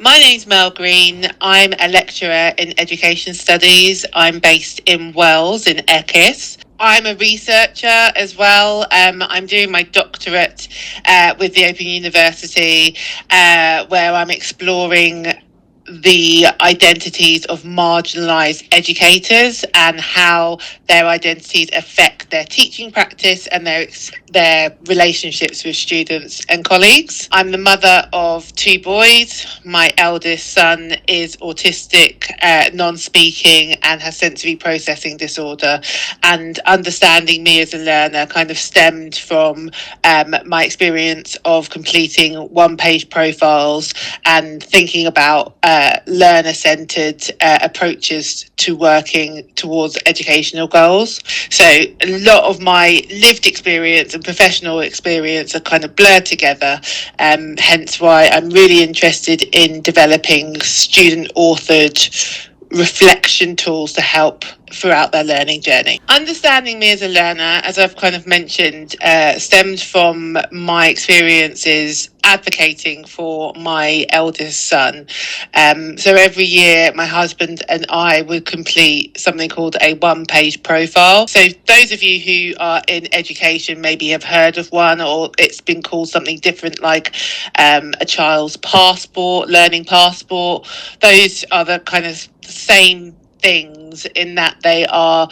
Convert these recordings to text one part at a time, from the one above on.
My name's Mel Green. I'm a lecturer in education studies. I'm based in Wales, in Ecis. I'm a researcher as well. I'm doing my doctorate with the Open University, where I'm exploring the identities of marginalised educators and how their identities affect their teaching practice and their relationships with students and colleagues. I'm the mother of two boys. My eldest son is autistic, non-speaking, and has sensory processing disorder. And understanding me as a learner kind of stemmed from my experience of completing one-page profiles and thinking about learner-centred approaches to working towards educational goals. So a lot of my lived experience and professional experience are kind of blurred together, hence why I'm really interested in developing student-authored reflection tools to help throughout their learning journey. Understanding me as a learner, as I've kind of mentioned, stemmed from my experiences advocating for my eldest son. So every year my husband and I would complete something called a one-page profile. So those of you who are in education maybe have heard of one, or it's been called something different, like a child's passport, learning passport. Those are the kind of same things in that they are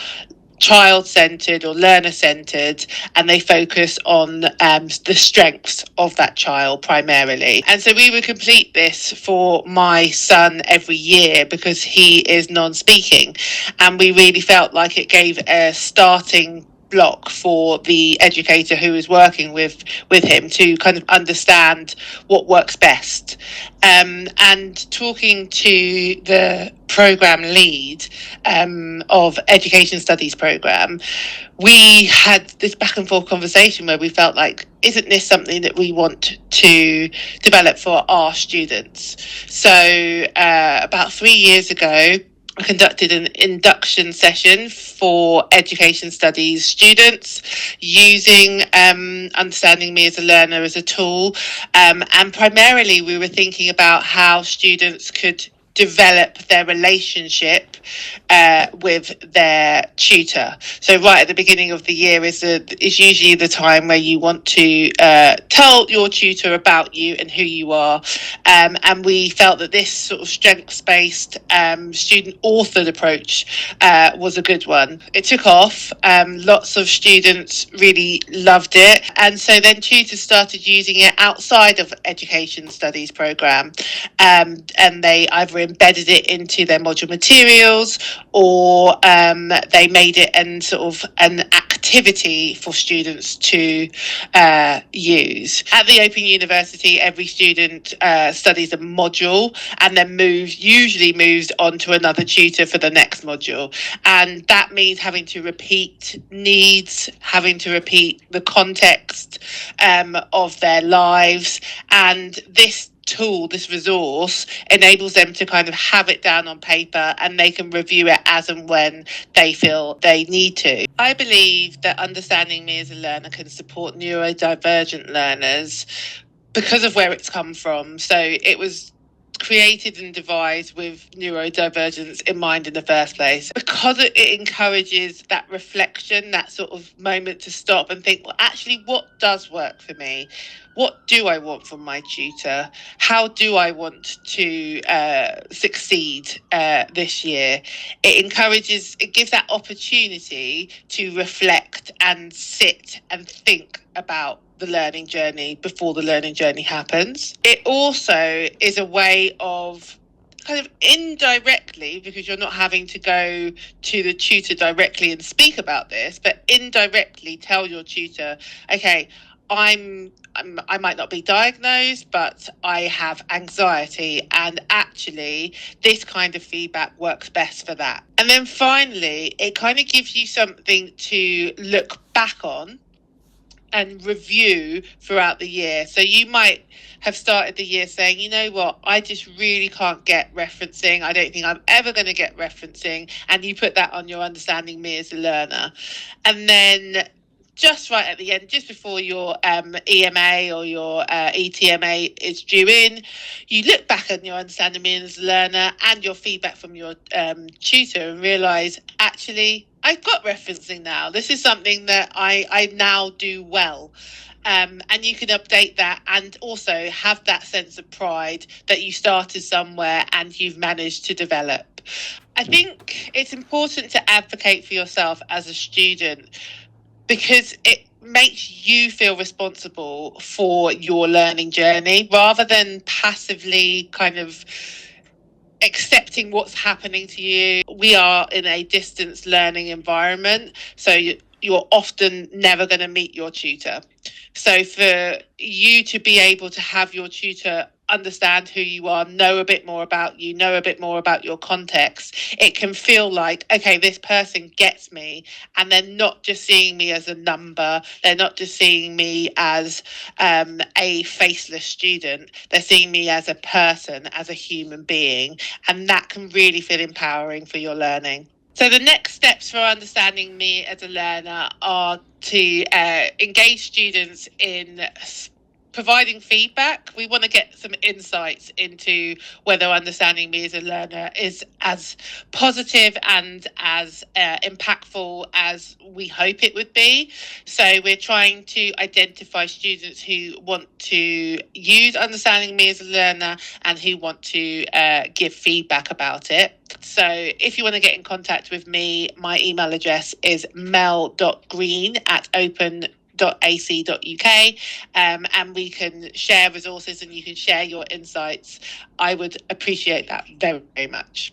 child-centred or learner-centred, and they focus on the strengths of that child primarily. And so we would complete this for my son every year because he is non-speaking, and we really felt like it gave a starting block for the educator who is working with him to kind of understand what works best. And talking to the program lead of education studies program, we had this back and forth conversation where we felt like, isn't this something that we want to develop for our students? So about 3 years ago, I conducted an induction session for education studies students using understanding me as a learner as a tool. And primarily we were thinking about how students could develop their relationship with their tutor. So right at the beginning of the year is usually the time where you want to tell your tutor about you and who you are. And we felt that this sort of strengths-based student-authored approach was a good one. It took off. Lots of students really loved it. And so then tutors started using it outside of education studies program. And they either embedded it into their module materials, or they made it an activity for students to use. At the Open University, every student studies a module and then usually moves on to another tutor for the next module. And that means having to repeat needs, having to repeat the context of their lives. And this tool, this resource, enables them to kind of have it down on paper, and they can review it as and when they feel they need to. I believe that understanding me as a learner can support neurodivergent learners because of where it's come from. So it was created and devised with neurodivergence in mind in the first place, because it encourages that reflection, that sort of moment to stop and think, well, actually, what does work for me? What do I want from my tutor? How do I want to succeed this year? It gives that opportunity to reflect and sit and think about the learning journey before the learning journey happens. It also is a way of kind of indirectly, because you're not having to go to the tutor directly and speak about this, but indirectly tell your tutor, okay, I might not be diagnosed, but I have anxiety, and actually this kind of feedback works best for that. And then finally, it kind of gives you something to look back on and review throughout the year. So you might have started the year saying, you know what, I just really can't get referencing. I don't think I'm ever going to get referencing. And you put that on your understanding me as a learner. And then just right at the end, just before your EMA or your ETMA is due in, you look back on your understanding me as a learner and your feedback from your tutor and realise, actually, I've got referencing now. This is something that I now do well. And you can update that and also have that sense of pride that you started somewhere and you've managed to develop. I think it's important to advocate for yourself as a student because it makes you feel responsible for your learning journey rather than passively kind of accepting what's happening to you. We are in a distance learning environment, so you're often never going to meet your tutor. So for you to be able to have your tutor understand who you are, know a bit more about you, know a bit more about your context, it can feel like, okay, this person gets me, and they're not just seeing me as a number, they're not just seeing me as a faceless student, they're seeing me as a person, as a human being, and that can really feel empowering for your learning. So the next steps for understanding me as a learner are to engage students in providing feedback. We want to get some insights into whether understanding me as a learner is as positive and as impactful as we hope it would be. So we're trying to identify students who want to use understanding me as a learner and who want to give feedback about it. So if you want to get in contact with me, my email address is mel.green@open.ac.uk, and we can share resources and you can share your insights. I would appreciate that very, very much.